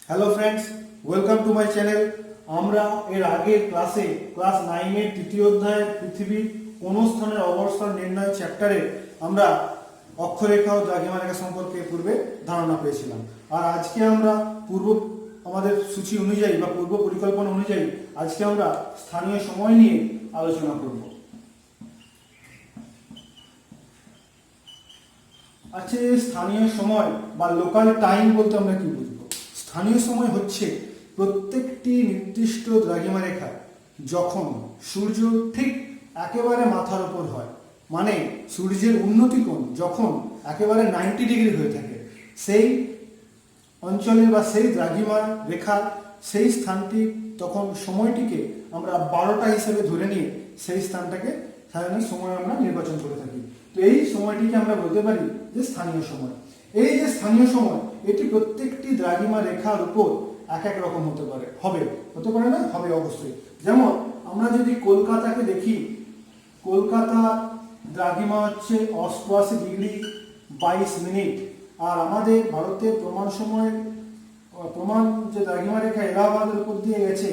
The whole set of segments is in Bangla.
Hello friends, welcome to my channel. আমরা এর আগের ক্লাসে ক্লাস 9 এর তৃতীয় অধ্যায়ে পৃথিবী কোন স্থানের অবস্থান নির্ণয় চ্যাপ্টারে আমরা অক্ষরেখা ও দ্রাঘিমা রেখা সম্পর্কে পূর্বে ধারণা পেয়েছিলাম। আর আজকে আমরা আমাদের সূচি অনুযায়ী বা পূর্ব পরিকল্পনা অনুযায়ী আজকে আমরা স্থানীয় সময় নিয়ে আলোচনা করব। আচ্ছা, স্থানীয় সময় বা লোকাল টাইম বলতে আমরা কি বুঝবো? স্থানীয় সময় হচ্ছে প্রত্যেকটি নির্দিষ্ট দ্রাঘিমা রেখা যখন সূর্য ঠিক একেবারে মাথার উপর হয়, মানে সূর্যের উন্নতি কোণ যখন একেবারে 90 ডিগ্রি হয়ে থাকে, সেই অঞ্চলের বা সেই দ্রাঘিমা রেখার সেই স্থানটি, তখন সময়টিকে আমরা 12টা হিসেবে ধরে নিয়ে সেই স্থানটাকে স্থানীয় সময় আমরা নির্বাচন করে থাকি। তো এই সময়টিকে আমরা বলতে পারি যে স্থানীয় সময়। এই যে স্থানীয় সময়, এটি প্রত্যেকটি দ্রাঘিমা রেখার উপর এক এক রকম হতে পারে না? হবে অবশ্যই। যেমন আমরা যদি কলকাতাকে দেখি, কলকাতা দ্রাঘিমা হচ্ছে 88 ডিগ্রি 22 মিনিট। আর আমাদের ভারতের প্রমাণ যে দ্রাঘিমা রেখা এলাহাবাদের উপর দিয়ে গেছে,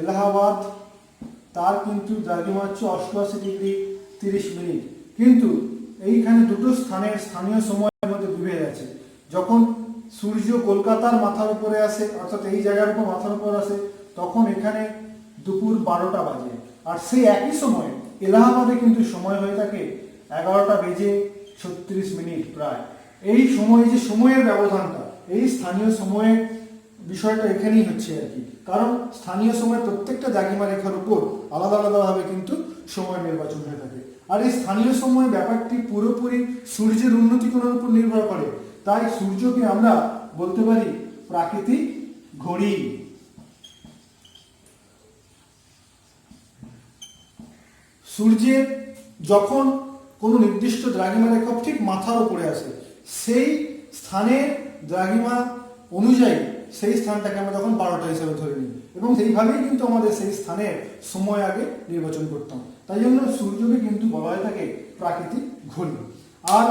এলাহাবাদ তার কিন্তু দ্রাঘিমা হচ্ছে 88 ডিগ্রি 30 মিনিট। কিন্তু এইখানে দুটো স্থানের স্থানীয় সময়ের মধ্যে বিভেদ আছে। যখন সূর্য কলকাতার মাথার উপরে আসে, অর্থাৎ এই জায়গার উপর মাথার উপর আসে, তখন এখানে দুপুর 12টা বাজে। আর সেই একই সময় এলাহাবাদে কিন্তু সময় হয়ে থাকে 11টা বেজে 36 মিনিট প্রায়। এই সময় যে সময়ের ব্যবধানটা, এই স্থানীয় সময়ের বিষয়টা এখানেই হচ্ছে আর কি। কারণ স্থানীয় সময় প্রত্যেকটা দ্রাঘিমা রেখার উপর আলাদা আলাদাভাবে কিন্তু সময় নির্বাচন হয়ে থাকে। আর এই স্থানীয় সময় ব্যাপারটি পুরোপুরি সূর্যের উন্নতি কোণের উপর নির্ভর করে। তাই সূর্যকে আমরা বলতে পারি প্রাকৃতিক ঘড়ি। সূর্যের যখন কোনো নির্দিষ্ট দ্রাঘিমা রেখা ঠিক মাথার উপরে আসে, সেই স্থানের দ্রাঘিমা অনুযায়ী সেই স্থানটাকে আমরা তখন 12টা হিসেবে ধরে নিই, এবং সেইভাবেই কিন্তু আমাদের সেই স্থানের সময় আগে নির্বাচন করতাম। তাই জন্য সূর্যকে কিন্তু বলা হয়ে থাকে প্রাকৃতিক ঘড়ি। আর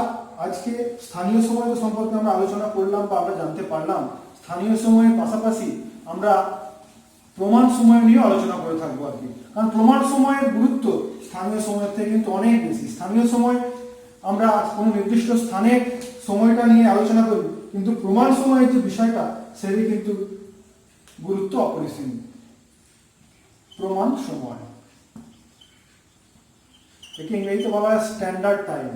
আজকে স্থানীয় সময় সম্পর্কে আমরা আলোচনা করলাম বা আমরা জানতে পারলাম। স্থানীয় সময়ের পাশাপাশি আমরা প্রমাণ সময় নিয়ে আলোচনা করে থাকবো আর কি। কারণ প্রমাণ সময়ের গুরুত্ব স্থানীয় সময়ের থেকে কিন্তু অনেক বেশি। স্থানীয় সময় আমরা কোনো নির্দিষ্ট স্থানের সময়টা নিয়ে আলোচনা করি, কিন্তু প্রমাণ সময়ের যে বিষয়টা সেটি কিন্তু গুরুত্ব অপরিসীম। প্রমাণ সময়, একে ইংরেজিতে বলা হয় standard time.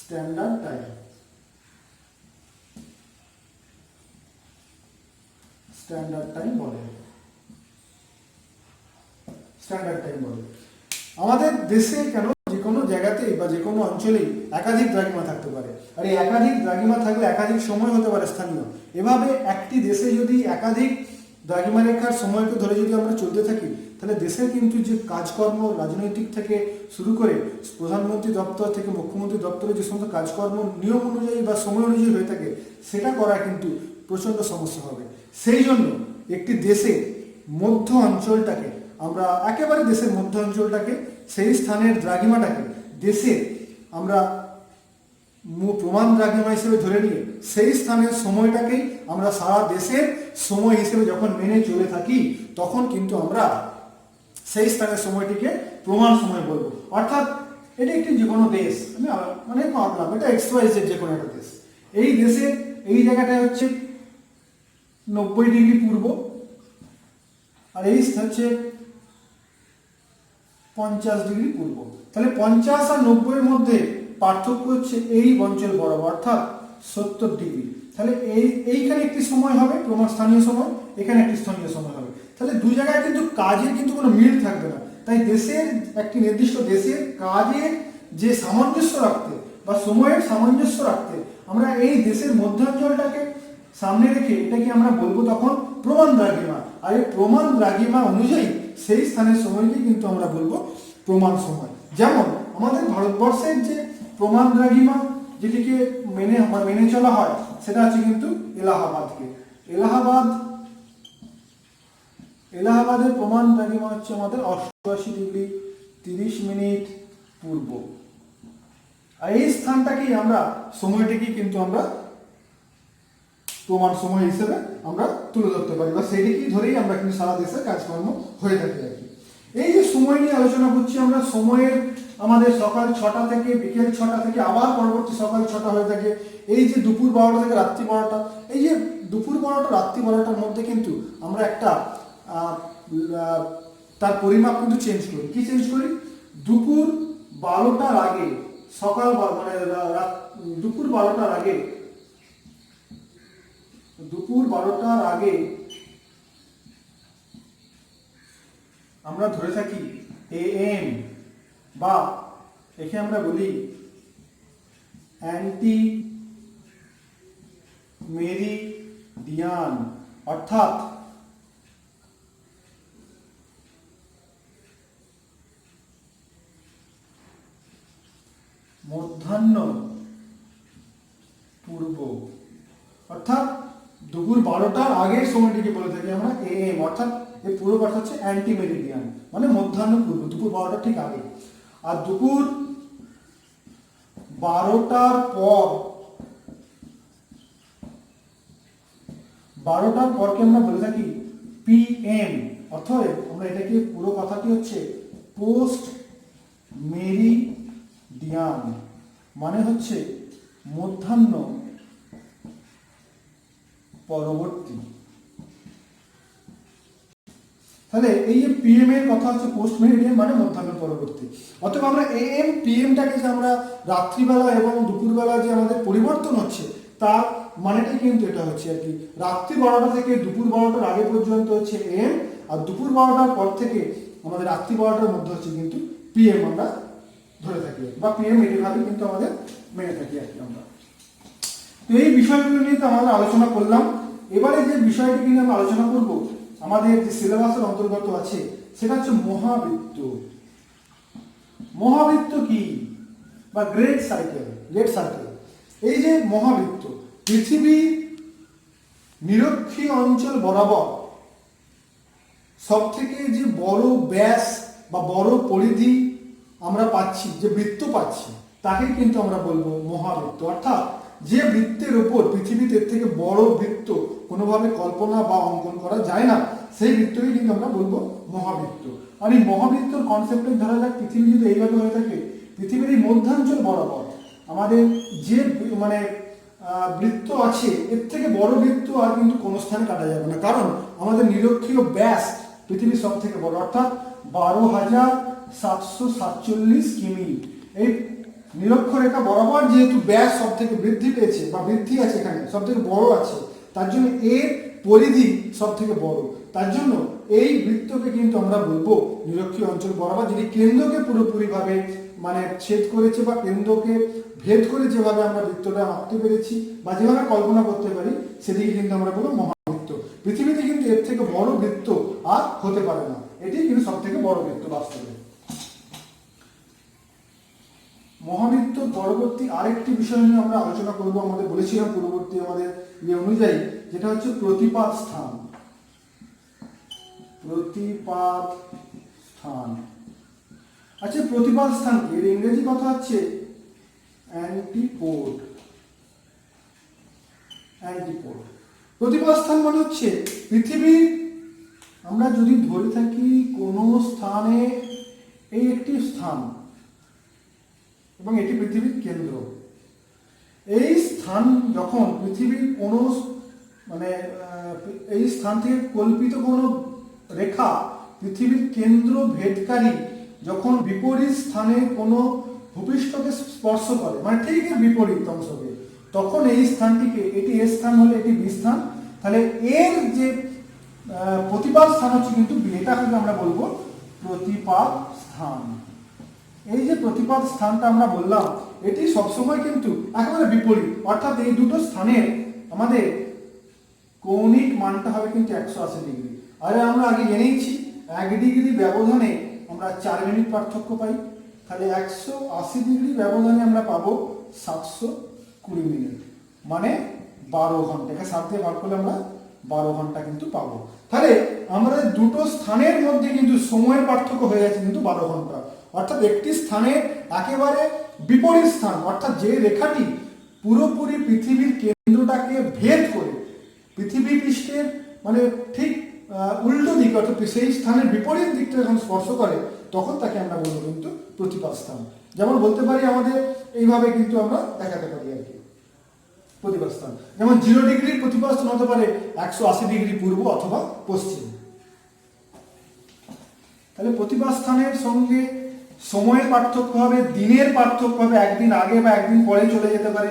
Standard time, standard time বলে। স্ট্যান্ডার্ড টাইম বলে। আমাদের দেশে কেন যে কোনো জায়গাতেই বা যে কোনো অঞ্চলেই একাধিক দ্রাঘিমা থাকতে পারে। আর এই একাধিক দ্রাঘিমা থাকলে একাধিক সময় হতে পারে স্থানীয়। এভাবে একটি দেশে যদি একাধিক দ্রাঘিমা রেখার সময়কে ধরে যদি আমরা চলতে থাকি, তাহলে দেশের কিন্তু যে কাজকর্ম, রাজনৈতিক থেকে শুরু করে প্রধানমন্ত্রী দপ্তর থেকে মুখ্যমন্ত্রী দপ্তরে যে সমস্ত কাজকর্ম নিয়ম অনুযায়ী বা সময় অনুযায়ী হয়ে থাকে, সেটা করা কিন্তু প্রচণ্ড সমস্যা হবে। সেই জন্য একটি দেশের মধ্য অঞ্চলটাকে আমরা একেবারে দেশের মধ্য অঞ্চলটাকে, সেই স্থানের দ্রাঘিমাটাকে দেশের আমরা প্রমাণ দ্রাঘিমা হিসেবে ধরে নিয়ে সেই স্থানের সময়টাকেই আমরা সারা দেশের সময় হিসেবে যখন মেনে চলে থাকি, তখন কিন্তু আমরা সেই স্থানের সময়টিকে প্রমাণ সময় বলবো। অর্থাৎ এটা একটি যে কোনো দেশ, আমি মানে ভাবলাম এটা XYZ যে কোনো একটা দেশ। এই দেশের এই জায়গাটায় হচ্ছে 90 ডিগ্রি পূর্ব, আর এই হচ্ছে 50 ডিগ্রি পূর্ব। তাহলে 50 আর 90 মধ্যে পার্থক্য হচ্ছে এই অঞ্চল বরাবর, অর্থাৎ 70 ডিগ্রি। তাহলে এইখানে একটি সময় হবে প্রমাণ স্থানীয় সময়, এখানে একটি স্থানীয় সময় হবে। তাহলে দুই জায়গায় কিন্তু কাজের কিন্তু কোনো মিল থাকবে না। তাই দেশের একটি নির্দিষ্ট দেশের কাজের যে সামঞ্জস্য রাখতে বা সময়ের সামঞ্জস্য রাখতে আমরা এই দেশের মধ্যাঞ্চলটাকে সামনে রেখে এটাকে আমরা বলবো তখন প্রমাণ দ্রাঘিমা। আর এই প্রমাণ দ্রাঘিমা অনুযায়ী সেই স্থানের সময়কে কিন্তু আমরা বলবো প্রমাণ সময়। যেমন আমাদের ভারতবর্ষের যে প্রমাণ দ্রাঘিমা যেটিকে মেনে চলা হয়, সেটা হচ্ছে কিন্তু এলাহাবাদকে। এলাহাবাদের প্রমাণ দ্রাঘিমা হচ্ছে আমাদের 88 ডিগ্রি 30 মিনিট পূর্ব। আর এই স্থানটাকেই আমরা সময়টাকেই কিন্তু আমরা প্রমাণ সময় হিসেবে আমরা তুলে ধরতে পারি, বা সেটিকেই ধরেই আমরা কিন্তু সারা দেশে কাজকর্ম হয়ে থাকি আর কি। এই যে সময় নিয়ে আলোচনা করছি আমরা, সময়ের আমাদের সকাল 6টা থেকে বিকেল 6টা থেকে আবার পরবর্তী সকাল 6টা হয়ে থাকে। এই যে দুপুর 12টা থেকে রাত্রি 12টা, এই যে দুপুর 12টা রাত্রি 12টার মধ্যে কিন্তু আমরা একটা তার পরিমাপ কিন্তু চেঞ্জ করি। কি চেঞ্জ করি? দুপুর 12টার আগে, সকাল মানে দুপুর 12টার আগে, দুপুর 12টার আগে আমরা ধরে থাকি AM, বা একে আমরা বলি অ্যান্টি মেরিডিয়ান, অর্থাৎ মধ্যাহ্ন পূর্ব, অর্থাৎ দুপুর 12টার আগের সময়টিকে বলে থাকি আমরা AM, অর্থাৎ এর পুরো কথা হচ্ছে অ্যান্টি মেরিডিয়ান, মানে মধ্যাহ্ন পূর্ব, দুপুর 12টার ঠিক আগে। আর দুপুর 12টার পর, 12টার পরকে আমরা বলে থাকি PM, অর্থাৎ আমরা এটাকে পুরো কথাটি হচ্ছে পোস্ট মেরিডিয়ান, মানে হচ্ছে মধ্যাহ্ন পরবর্তী। তাহলে এই যে PM এর কথা হচ্ছে পোস্ট মেরিডিয়ান, মানে মধ্যাহ্ন পরবর্তী। অথবা আমরা AM PM-টাকে যে আমরা রাত্রিবেলা এবং দুপুরবেলা যে আমাদের পরিবর্তন হচ্ছে, তার মানেটাই কিন্তু এটা হচ্ছে আর কি, রাত্রি 12টা থেকে দুপুর 12টার আগে পর্যন্ত হচ্ছে AM, আর দুপুর 12টার পর থেকে আমাদের রাত্রি 12টার মধ্যে হচ্ছে কিন্তু PM আমরা ধরে থাকি, বা PM এভাবে কিন্তু আমাদের মেনে থাকি আর কি আমরা। তো এই বিষয়গুলো নিয়ে তো আমরা আলোচনা করলাম। এবারে যে বিষয়টি নিয়ে আমরা আলোচনা করব, আমাদের যে সিলেবাসের অন্তর্গত আছে, সেটা হচ্ছে মহাবৃত্ত। মহাবৃত্ত কি? বা গ্রেট সার্কেল, গ্রেট সার্কেল। এই যে মহাবৃত্ত, পৃথিবীর নিরক্ষীয় অঞ্চল বরাবর সব থেকে যে বড় ব্যাস বা বড় পরিধি আমরা পাচ্ছি, যে বৃত্ত পাচ্ছি, তাকে কিন্তু আমরা বলবো মহাবৃত্ত। অর্থাৎ যে বৃত্তের উপর পৃথিবীতে এর থেকে বড় বৃত্ত কোনোভাবে কল্পনা বা অঙ্কন করা যায় না, সেই বৃত্তকে কিন্তু আমরা বলবো মহাবৃত্ত। আর এই মহাবৃত্তর কনসেপ্টে ধরা যাক, পৃথিবী যদি এইভাবে হয়ে থাকে, পৃথিবীর এই মধ্যাঞ্চল বরাবর আমাদের যে মানে বৃত্ত আছে, এর থেকে বড় বৃত্ত আর কিন্তু কোনো স্থানে কাটা যাবে না, কারণ আমাদের নিরক্ষীয় ব্যাস পৃথিবীর সব থেকে বড়, অর্থাৎ 12,747 কিমি। এই নিরক্ষরেখা বরাবর যেহেতু ব্যাস সব থেকে বৃদ্ধি পেয়েছে বা বৃদ্ধি আছে, এখানে সব থেকে বড় আছে, তার জন্য এর পরিধি সব থেকে বড়। তার জন্য এই বৃত্তকে কিন্তু আমরা বলবো নিরক্ষীয় অঞ্চল বরাবর, যেটি কেন্দ্রকে পুরোপুরিভাবে মানে ছেদ করেছে, বা কেন্দ্রকে ভেদ করে যেভাবে আমরা বৃত্তটা আঁকতে পেরেছি বা যেভাবে কল্পনা করতে পারি, সেটিকে কিন্তু আমরা বলবো মহাবৃত্ত। পৃথিবীতে কিন্তু এর থেকে বড় বৃত্ত আর হতে পারে না, এটি কিন্তু সব থেকে বড় বৃত্ত বাস্তবে। মহাবৃত্ত পরবর্তী আরেকটি বিষয় নিয়ে আমরা আলোচনা করব, আমাদের বলেছিলাম পূর্ববর্তী আমাদের অনুযায়ী, যেটা হচ্ছে প্রতিপাদ স্থান। প্রতিপাদ স্থান, আচ্ছা প্রতিপাদ স্থান এর ইংরেজি কথা হচ্ছে অ্যান্টিপোড। অ্যান্টিপোড, প্রতিপাদ স্থান মানে হচ্ছে পৃথিবীর, আমরা যদি ধরে থাকি কোনো স্থানে এই একটি স্থান এবং এটি পৃথিবীর কেন্দ্র, এই স্থান যখন পৃথিবীর কোনো মানে এই স্থান থেকে কল্পিত কোনো রেখা পৃথিবীর কেন্দ্র ভেদকারী যখন বিপরীত স্থানে কোনো ভূপৃষ্ঠকে স্পর্শ করে, মানে ঠিক এর বিপরীত অংশকে, তখন এই স্থানটিকে, এটি এ স্থান হলে এটি বি স্থান, তাহলে এর যে প্রতিপাদ স্থান হচ্ছে কিন্তু বি, এটাকে আমরা বলবো প্রতিপাদ স্থান। এই যে প্রতিপাদ স্থানটা আমরা বললাম, এটি সবসময় কিন্তু একেবারে বিপরীত, অর্থাৎ এই দুটো স্থানের আমাদের কৌণিক মানটা হবে কিন্তু 180 ডিগ্রি। আর আমরা আগে জেনেইছি 1 ডিগ্রি ব্যবধানে আমরা 4 মিনিট পার্থক্য পাই, তাহলে 180 ডিগ্রি ব্যবধানে আমরা পাবো 720 মিনিট, মানে 12 ঘন্টা। একে 7 দিয়ে ভাগ করলে আমরা 12 ঘন্টা কিন্তু পাবো। তাহলে আমাদের দুটো স্থানের মধ্যে কিন্তু সময়ের পার্থক্য হয়ে যাচ্ছে কিন্তু 12 ঘন্টা, অর্থাৎ একটি স্থানের একেবারে বিপরীত স্থান, অর্থাৎ যে রেখাটি পুরোপুরি পৃথিবীর কেন্দ্রটাকে ভেদ করে পৃথিবী পৃষ্ঠের মানে ঠিক উল্টো দিক, অর্থাৎ সেই স্থানের বিপরীত দিকটা যখন স্পর্শ করে তখন তাকে আমরা বলবো কিন্তু প্রতিপাদ স্থান। যেমন বলতে পারি আমাদের এইভাবে কিন্তু আমরা দেখাতে পারি আর কি প্রতিপাদ স্থান। যেমন 0 ডিগ্রির প্রতিপাদ স্থান হতে পারে 180 ডিগ্রি পূর্ব অথবা পশ্চিম। তাহলে প্রতিপাদ স্থানের সঙ্গে সময়ের পার্থক্য হবে, দিনের পার্থক্য হবে, একদিন আগে বা একদিন পরে চলে যেতে পারে।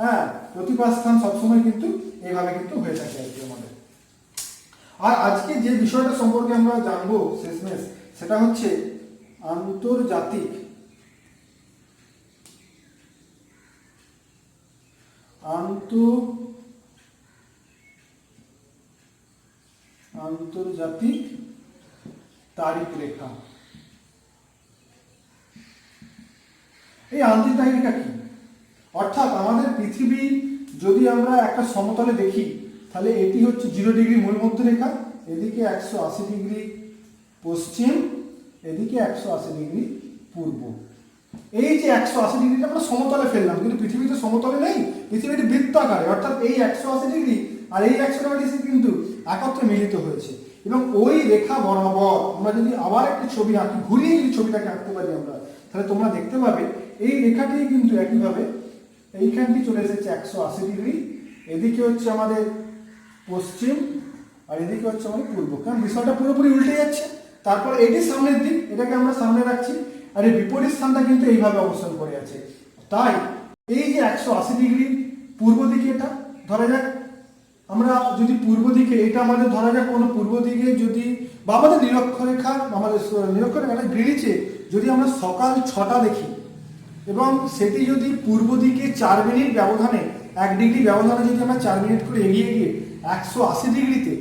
হ্যাঁ, প্রতিপাদ স্থান সবসময় কিন্তু এইভাবে কিন্তু হয়ে থাকে আর কি আমাদের। আর আজকে যে বিষয়টা সম্পর্কে আমরা জানবো শেষমেশ, সেটা হচ্ছে আন্তর্জাতিক তারিখ রেখা। এই আন্তর্জাতিক তারিখ রেখা কি? অর্থাৎ আমাদের পৃথিবী যদি আমরা একটা সমতলে দেখি, তাহলে এটি হচ্ছে 0 ডিগ্রি মূল মধ্যরেখা, এদিকে 180 ডিগ্রি পশ্চিম, এদিকে 180 ডিগ্রি পূর্ব। এই যে 180 ডিগ্রিটা আমরা সমতলে ফেললাম, কিন্তু পৃথিবীতে সমতলে নেই, পৃথিবীতে বৃত্তাকারে, অর্থাৎ এই 180 ডিগ্রি আর এই 180 ডিগ্রি কিন্তু একত্রে মিলিত হয়েছে। এবং ওই রেখা বরাবর আমরা যদি আবার একটি ছবি আঁকি, ঘুরিয়ে যদি ছবিটাকে আঁকতে পারি আমরা, তাহলে তোমরা দেখতে পাবে এই রেখাটি কিন্তু একইভাবে এইখানটি চলে এসেছে 180 ডিগ্রি, এদিকে হচ্ছে আমাদের পশ্চিম আর এদিকে হচ্ছে আমাদের পূর্ব। কারণ বিষয়টা পুরোপুরি উল্টে যাচ্ছে। তারপর এটি সামনের দিক, এটাকে আমরা সামনে রাখছি, আর এই বিপরীত স্থানটা কিন্তু এইভাবে অবস্থান করে আছে। তাই এই যে 180 ডিগ্রি পূর্ব দিকে, এটা ধরা যাক আমরা যদি পূর্ব দিকে, এটা আমাদের ধরা যাক কোনো পূর্ব দিকে যদি, বা আমাদের নিরক্ষরেখা, আমাদের নিরক্ষরেখা গ্রিনিচে যদি আমরা সকাল 6টা দেখি এবং সেটি যদি পূর্ব দিকে 4 মিনিট ব্যবধানে, 1 ডিগ্রি ব্যবধানে যদি আমরা 4 মিনিট করে এগিয়ে গিয়ে 180 ডিগ্রিতে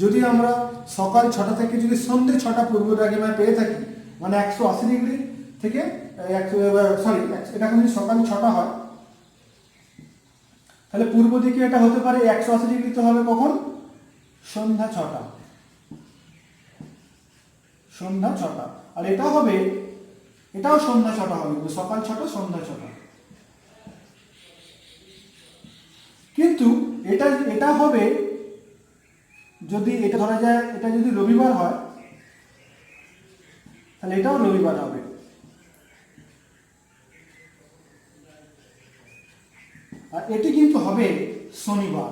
যদি আমরা সকাল 6টা থেকে যদি সন্ধ্যে 6টা পূর্ব দ্রাঘিমায় পেয়ে থাকি, মানে 180 ডিগ্রি থেকে এটা যদি সকাল 6টা হয়, তাহলে পূর্ব দিকে এটা হতে পারে 180 ডিগ্রিতে হবে কখন? সন্ধ্যা 6টা, সন্ধ্যা 6টা। আর এটা হবে, এটাও সন্ধ্যা 6টা হবে, সকাল 6টা সন্ধ্যা 6টা। কিন্তু এটা হবে যদি এটা ধরা যায়, এটা যদি রবিবার হয় তাহলে এটাও রবিবার হবে। আর এটি কিন্তু হবে শনিবার,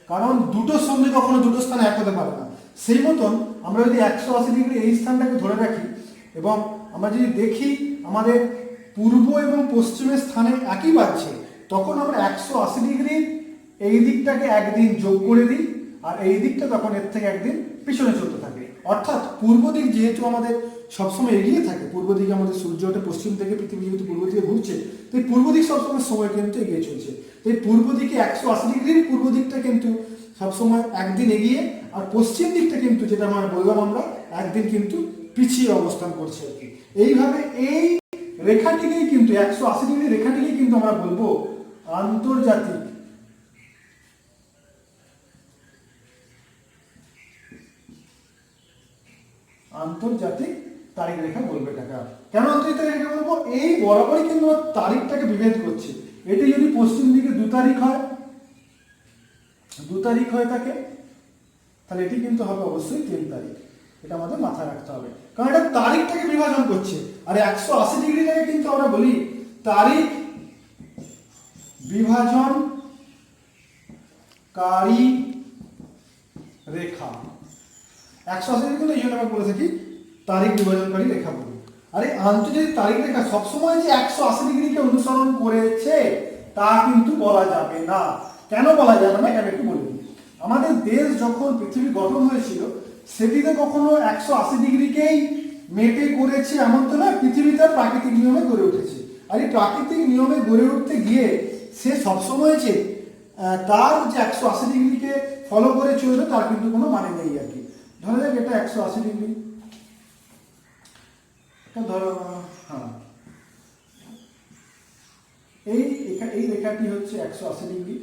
কারণ দুটো সন্ধে কখনো দুটো স্থানে এক হতে পারে না। সেই মতন আমরা যদি 180 ডিগ্রি এই স্থানটাকে ধরে রাখি এবং আমরা যদি দেখি আমাদের পূর্ব এবং পশ্চিমের স্থানে একই বাজছে, তখন আমরা 180 ডিগ্রি এই দিকটাকে একদিন যোগ করে দিই, আর এই দিকটা তখন এর থেকে একদিন পিছনে চলতে থাকে। অর্থাৎ পূর্ব দিক যেহেতু আমাদের সবসময় এগিয়ে থাকে, পূর্ব দিকে আমাদের সূর্য ওঠে পশ্চিম থেকে, পৃথিবী যেহেতু পূর্ব দিকে ঘুরছে, তো এই পূর্ব দিক সবসময় সময় কিন্তু এগিয়ে চলছে। তো এই পূর্ব দিকে 180 ডিগ্রির পূর্ব দিকটা কিন্তু সবসময় একদিন এগিয়ে, আর পশ্চিম দিকটা কিন্তু যেটা আমরা বললাম আমরা একদিন কিন্তু পিছিয়ে অবস্থান করছে আর কি। এইভাবে এই রেখাটিকেই কিন্তু 180 ডিগ্রি রেখাটিকেই কিন্তু আমরা বলবো আন্তর্জাতিক তারিখ রেখা বলবে এটাকে। কেন আন্তর্জাতিক তারিখ রেখা বলবো? এই বরাবরই কিন্তু তারিখটাকে বিভেদ করছে। এটি যদি পশ্চিম দিকে 2 তারিখ হয়, 2 তারিখ হয়ে থাকে, তাহলে এটি কিন্তু হবে অবশ্যই 3 তারিখ। এটা আমাদের মাথায় রাখতে হবে, কারণ এটা তারিখটাকে বিভাজন করছে। আর 180 ডিগ্রিটাকে কিন্তু আমরা বলি তারিখ বিভাজনকারী রেখা। 180 ডিগ্রি কিন্তু এই জন্য আমরা বলে থাকি তারিখ বিভাজনকারী রেখা বলি। আর এই আন্তর্জাতিক তারিখ রেখা সবসময় যে 180 ডিগ্রিকে অনুসরণ করেছে তা কিন্তু বলা যাবে না। কেন বলা যাবে না, এটা একটু বলি। আমাদের দেশ যখন পৃথিবী গঠন হয়েছিল, সেটিতে কখনো 180 ডিগ্রিকেই মেপে করেছে এমন তো না, পৃথিবী তার প্রাকৃতিক নিয়মে গড়ে উঠেছে। আর এই প্রাকৃতিক নিয়মে গড়ে উঠতে গিয়ে সে সবসময় যে তার যে 180 ডিগ্রিকে ফলো করে চলবে তার কিন্তু কোনো মানে নেই আর কি। ধরা যাক এটা 180 ডিগ্রি, ধরো হ্যাঁ, এই রেখাটি হচ্ছে 180 ডিগ্রি,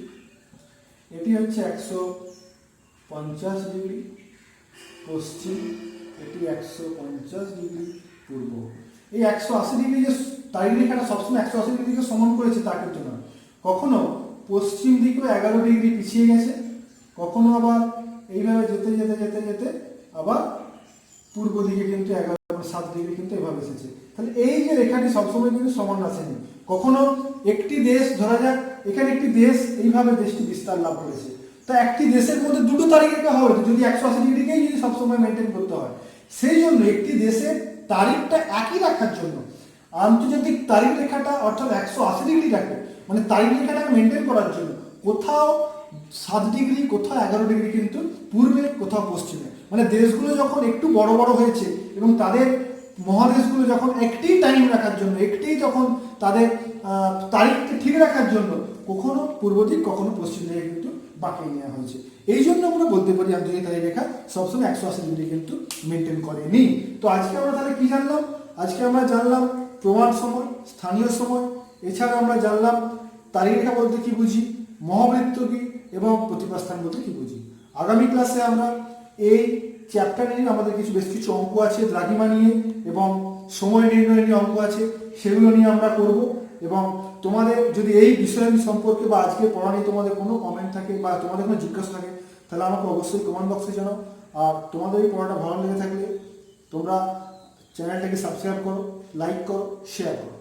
এটি হচ্ছে 150 ডিগ্রি পশ্চিম, এটি 150 ডিগ্রি পূর্ব। এই 180 ডিগ্রি যে তারিখ রেখাটা সবসময় 180 ডিগ্রিকে সমান করেছে তা কিন্তু না, কখনো পশ্চিম দিকেও 11 ডিগ্রি পিছিয়ে গেছে, কখনো আবার এইভাবে যেতে যেতে যেতে যেতে আবার পূর্ব দিকে কিন্তু 11.7 ডিগ্রি কিন্তু এভাবে এসেছে। তাহলে এই যে রেখাটি সবসময় কিন্তু সমান আসেনি, কখনো একটি দেশ, ধরা যাক এখানে একটি দেশ এইভাবে দেশটি বিস্তার লাভ করেছে, তা একটি দেশের মধ্যে দুটো তারিখ রেখা হবে যদি 180 ডিগ্রিকেই যদি সবসময় মেনটেন করতে হয়। সেই জন্য একটি দেশের তারিখটা একই রাখার জন্য আন্তর্জাতিক তারিখ রেখাটা অর্থাৎ 180 ডিগ্রি রাখে, মানে তারিখ রেখাটাকে মেনটেন করার জন্য কোথাও 7 ডিগ্রি, কোথাও 11 ডিগ্রি কিন্তু পূর্বে, কোথাও পশ্চিমে, মানে দেশগুলো যখন একটু বড় বড় হয়েছে এবং তাদের মহাদেশগুলো যখন একটি টাইম রাখার জন্য, একটি যখন তাদের তারিখকে ঠিক রাখার জন্য কখনো পূর্ব দিক কখনো পশ্চিম দিকে কিন্তু বাঁকিয়ে নেওয়া হয়েছে। এই জন্য আমরা বলতে পারি আন্তর্জাতিক তারিখ রেখা সবসময় 180 ডিগ্রি কিন্তু মেনটেন করেনি। তো আজকে আমরা তাহলে কি জানলাম? আজকে আমরা জানলাম প্রমাণ সময়, স্থানীয় সময়, এছাড়া আমরা জানলাম তারিখ রেখা বলতে কি বুঝি, মহাবৃত্ত কি এবং প্রতিপাস্থান বলতে কি বুঝি। আগামী ক্লাসে আমরা এই চ্যাপ্টার নিয়ে আমাদের বেশ কিছু অঙ্ক আছে দ্রাঘিমা নিয়ে এবং সময় নির্ণয় নিয়ে অঙ্ক আছে, সেগুলো নিয়ে আমরা করব। এবং তোমাদের যদি এই বিষয় সম্পর্কে বা আজকে পড়া নিয়ে তোমাদের কোনো কমেন্ট থাকে বা তোমাদের কোনো জিজ্ঞাসা থাকে তাহলে আমাকে অবশ্যই কমেন্ট বক্সে জানাও। আর তোমাদের এই পড়াটা ভালো লেগে থাকলে তোমরা চ্যানেলটাকে সাবস্ক্রাইব করো, লাইক করো, শেয়ার করো।